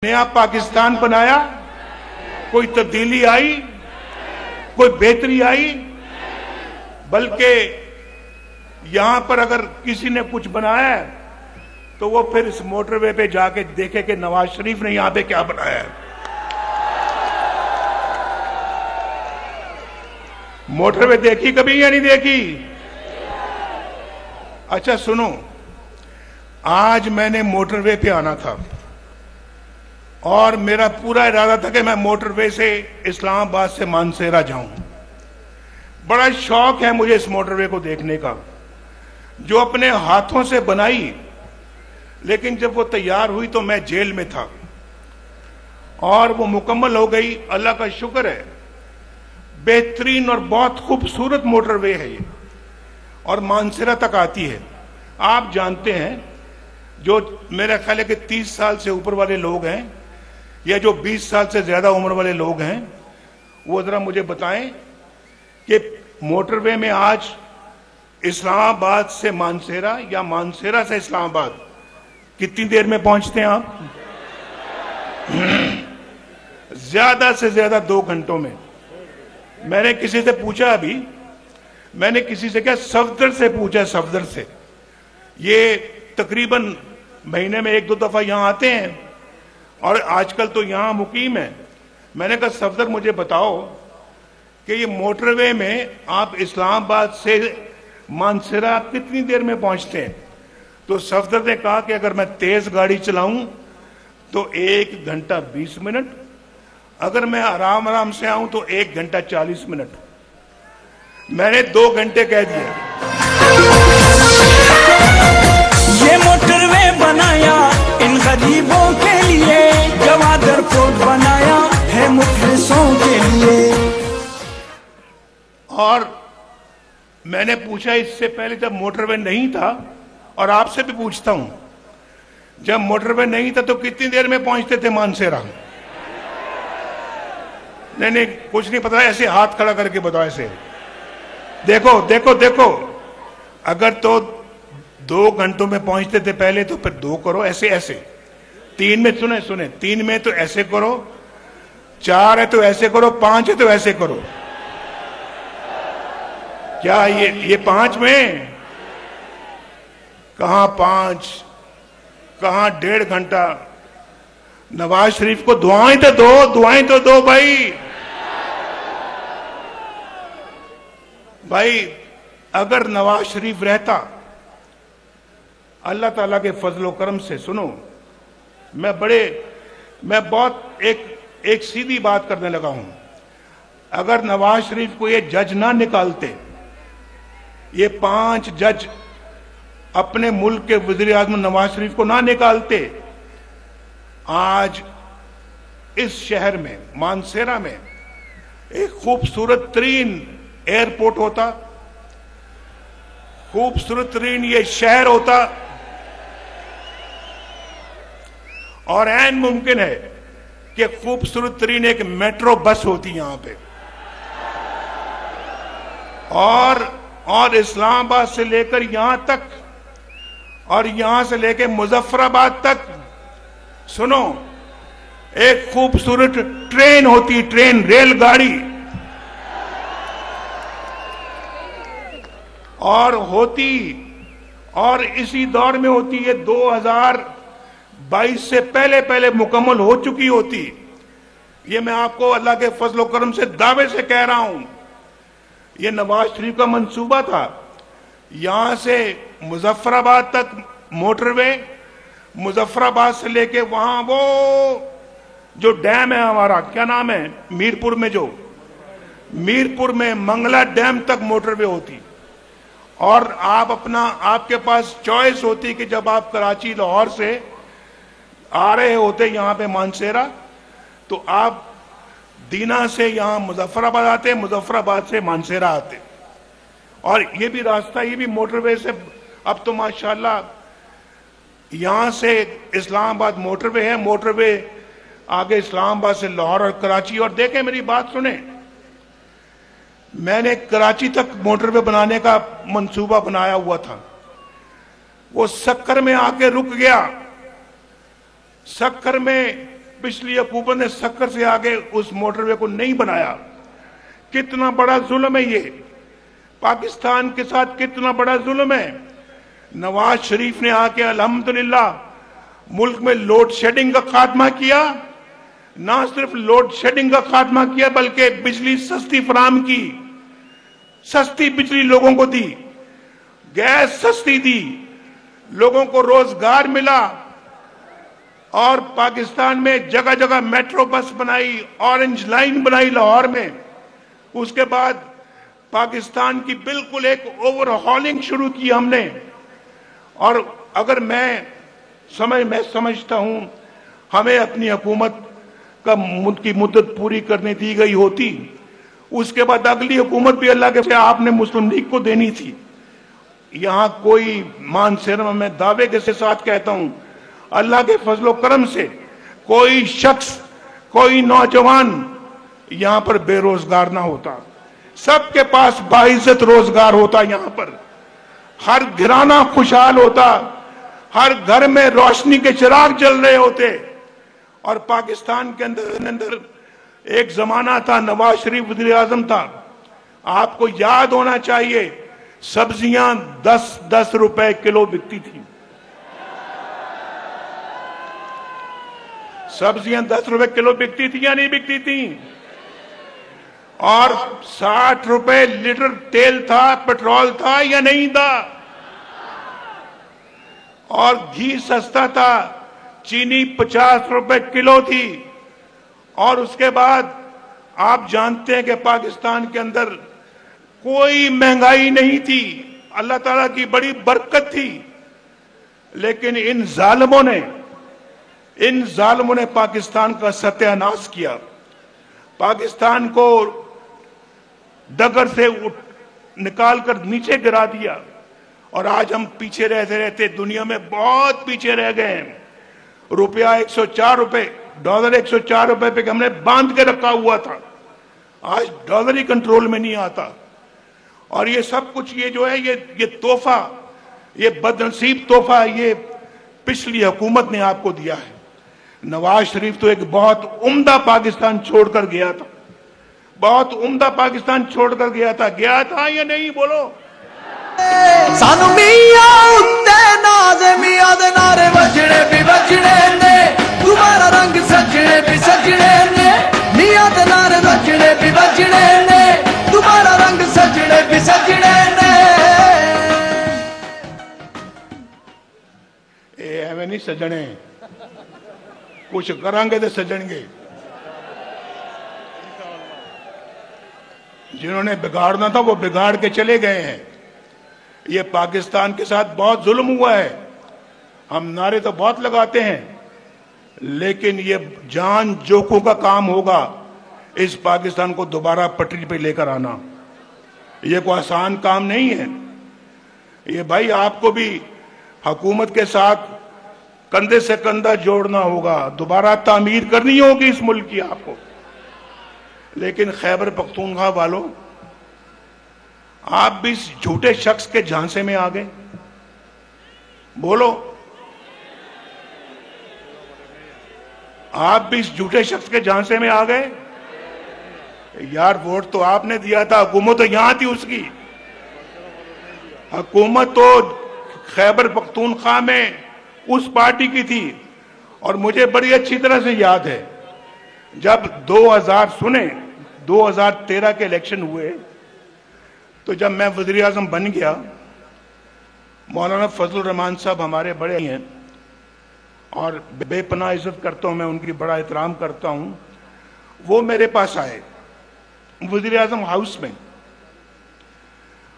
नया पाकिस्तान बनाया, कोई तब्दीली आई, कोई बेहतरी आई, बल्कि यहां पर अगर किसी ने कुछ बनाया है तो वो फिर इस मोटरवे पे जाके देखे कि नवाज शरीफ ने यहां पे क्या बनाया है। मोटरवे देखी कभी या नहीं देखी? अच्छा सुनो, आज मैंने मोटरवे पे आना था और मेरा पूरा इरादा था कि मैं मोटरवे से इस्लामाबाद से मानसेरा जाऊं। बड़ा शौक है मुझे इस मोटरवे को देखने का, जो अपने हाथों से बनाई, लेकिन जब वो तैयार हुई तो मैं जेल में था और वो मुकम्मल हो गई। अल्लाह का शुक्र है, बेहतरीन और बहुत खूबसूरत मोटरवे है ये, और मानसेरा तक आती है। आप जानते हैं, जो मेरा ख्याल है कि 30 साल से ऊपर वाले लोग हैं या जो 20 साल से ज्यादा उम्र वाले लोग हैं, वो जरा मुझे बताएं कि मोटरवे में आज इस्लामाबाद से मानसेरा या मानसेरा से इस्लामाबाद कितनी देर में पहुंचते हैं आप? ज्यादा से ज्यादा 2 घंटों में। मैंने किसी से पूछा, अभी मैंने किसी से क्या, सफदर से पूछा, सफदर से, ये तकरीबन महीने में 1-2 दफा यहां आते हैं और आजकल तो यहां मुकीम है। मैंने कहा सफदर मुझे बताओ कि ये मोटरवे में आप इस्लामाबाद से मानसेरा कितनी देर में पहुंचते हैं? तो सफदर ने कहा कि अगर मैं तेज गाड़ी चलाऊं तो 1 घंटा 20 मिनट, अगर मैं आराम आराम से आऊं तो 1 घंटा 40 मिनट। मैंने 2 घंटे कह दिए। ये मोटरवे बनाया इन गरीबों के लिए, गवादर कोट बनाया है मुखलिसों के लिए। और मैंने पूछा इससे पहले, जब मोटरवे नहीं था, और आपसे भी पूछता हूं, जब मोटरवे नहीं था तो कितनी देर में पहुंचते थे मानसेरा? नहीं, कुछ नहीं पता, ऐसे हाथ खड़ा करके बताओ। ऐसे देखो देखो देखो, अगर तो 2 घंटों में पहुंचते थे पहले, तो फिर 2 करो, ऐसे ऐसे। 3 में सुने 3 में तो ऐसे करो, 4 है तो ऐसे करो, 5 है तो ऐसे करो। क्या ये 5 में? कहां 5, कहां 1.5 घंटा? नवाज शरीफ को दुआएं तो दो, दुआएं तो दो भाई। अगर नवाज शरीफ रहता, अल्लाह ताला के फजलो करम से, सुनो, मैं बहुत एक सीधी बात करने लगा हूं। अगर नवाज शरीफ को ये जज ना निकालते, ये 5 जज अपने मुल्क के वजीर आजम नवाज शरीफ को ना निकालते, आज इस शहर में मानसेरा में एक खूबसूरत तरीन एयरपोर्ट होता, खूबसूरत तरीन ये शहर होता, और ऐन मुमकिन है कि खूबसूरत तरीन एक मेट्रो बस होती यहां पे, और इस्लामाबाद से लेकर यहां तक, और यहां से लेकर मुजफ्फराबाद तक, सुनो, एक खूबसूरत ट्रेन होती, ट्रेन, रेलगाड़ी, और इसी दौर में होती है 2022 से पहले मुकम्मल हो चुकी होती। ये मैं आपको अल्लाह के फजलो करम से दावे से कह रहा हूं। ये नवाज शरीफ का मंसूबा था, यहां से मुजफ्फराबाद तक मोटरवे, मुजफ्फराबाद से लेके वहां वो जो डैम है हमारा, क्या नाम है, मीरपुर में मंगला डैम तक मोटरवे होती। और आपके पास चॉइस होती कि जब आप कराची, लाहौर से आ रहे होते यहां पे मानसेरा, तो आप दीना से यहां मुजफ्फराबाद आते, मुजफ्फराबाद से मानसेरा आते। और ये भी रास्ता, ये भी मोटरवे से, अब तो माशाल्लाह यहां से इस्लामाबाद मोटरवे है, मोटरवे आगे इस्लामाबाद से लाहौर और कराची। और देखें, मेरी बात सुने, मैंने कराची तक मोटरवे बनाने का मंसूबा बनाया हुआ था, वो सक्कर में आके रुक गया। सक्कर में पिछली हुकूमत ने सक्कर से आगे उस मोटरवे को नहीं बनाया। कितना बड़ा जुल्म है ये, पाकिस्तान के साथ कितना बड़ा जुल्म है। नवाज शरीफ ने आके अल्हम्दुलिल्लाह मुल्क में लोड शेडिंग का खात्मा किया। ना सिर्फ लोड शेडिंग का खात्मा किया बल्कि बिजली सस्ती फराम की, सस्ती बिजली लोगों को दी, गैस सस्ती दी, लोगों को रोजगार मिला और पाकिस्तान में जगह जगह मेट्रो बस बनाई, ऑरेंज लाइन बनाई लाहौर में। उसके बाद पाकिस्तान की बिल्कुल एक ओवरहॉलिंग शुरू की हमने। और अगर मैं समझता हूं हमें अपनी हुकूमत की मुद्दत पूरी करने दी गई होती, उसके बाद अगली हुकूमत भी अल्लाह के आपने मुस्लिम लीग को देनी थी। यहां कोई मानसेरा में दावे के साथ कहता हूं, अल्लाह के फजलो करम से कोई शख्स, कोई नौजवान यहां पर बेरोजगार ना होता, सबके पास बाइज्जत रोजगार होता। यहां पर हर घराना खुशहाल होता, हर घर में रोशनी के चिराग जल रहे होते। और पाकिस्तान के अंदर एक जमाना था, नवाज शरीफ वज़ीर आज़म था, आपको याद होना चाहिए, सब्जियां 10-10 रुपए किलो बिकती थी। सब्जियां 10 रुपए किलो बिकती थी या नहीं बिकती थी? और 60 रुपए लीटर तेल था, पेट्रोल था या नहीं था? और घी सस्ता था, चीनी 50 रुपए किलो थी। और उसके बाद आप जानते हैं कि पाकिस्तान के अंदर कोई महंगाई नहीं थी, अल्लाह ताला की बड़ी बरकत थी। लेकिन इन जालिमों ने पाकिस्तान का सत्यानाश किया, पाकिस्तान को डगर से निकाल कर नीचे गिरा दिया। और आज हम पीछे रहते रहते दुनिया में बहुत पीछे रह गए हैं। रुपया 104 रुपए, डॉलर 104 रुपए पे हमने बांध के रखा हुआ था, आज डॉलर ही कंट्रोल में नहीं आता। और ये सब कुछ ये जो है ये तोहफा, ये बदनसीब तोहफा ये पिछली हुकूमत ने आपको दिया है। नवाज शरीफ तो एक बहुत उम्दा पाकिस्तान छोड़कर गया था, बहुत उम्दा पाकिस्तान छोड़कर गया था या नहीं? बोलो। सानू मियां उत्ते नाज़े मियां दे नारे वजने भी वजने ने, तुम्हारा रंग सजने भी सजने ने, मियां दे नारे वजने भी वजने ने, तुम्हारा रंग सजने भी सजने ने। एवें नहीं सजने, कुछ करांगे तो सजणगे। जिन्होंने बिगाड़ना था वो बिगाड़ के चले गए हैं। ये पाकिस्तान के साथ बहुत जुल्म हुआ है। हम नारे तो बहुत लगाते हैं, लेकिन ये जान जोखों का काम होगा इस पाकिस्तान को दोबारा पटरी पे लेकर आना। ये कोई आसान काम नहीं है। ये भाई आपको भी हुकूमत के साथ कंधे से कंधा जोड़ना होगा, दोबारा तामीर करनी होगी इस मुल्क की आपको। लेकिन खैबर पख्तूनख्वा वालों, आप भी इस झूठे शख्स के झांसे में आ गए। बोलो, आप भी इस झूठे शख्स के झांसे में आ गए। यार वोट तो आपने दिया था, हुकूमत तो यहां थी उसकी। हुकूमत तो खैबर पख्तूनख्वा में उस पार्टी की थी। और मुझे बड़ी अच्छी तरह से याद है, जब 2013 के इलेक्शन हुए तो जब मैं वज़ीर आज़म बन गया, मौलाना फजलुर रहमान साहब हमारे बड़े हैं और बेपनाह इज्जत करता हूं मैं, उनकी बड़ा एहतराम करता हूं। वो मेरे पास आए वज़ीर आज़म हाउस में,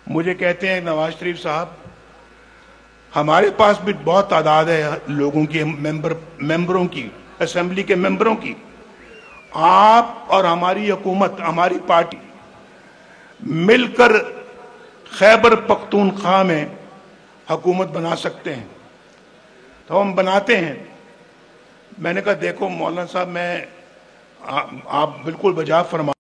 मुझे कहते हैं नवाज शरीफ साहब, हमारे पास भी बहुत तादाद है लोगों की, मेंबरों की, असेंबली के मेंबरों की, आप और हमारी हुकूमत, हमारी पार्टी मिलकर खैबर पख्तूनख्वा में हुकूमत बना सकते हैं। तो हम बनाते हैं। मैंने कहा देखो मौलाना साहब, आप बिल्कुल बजा फरमा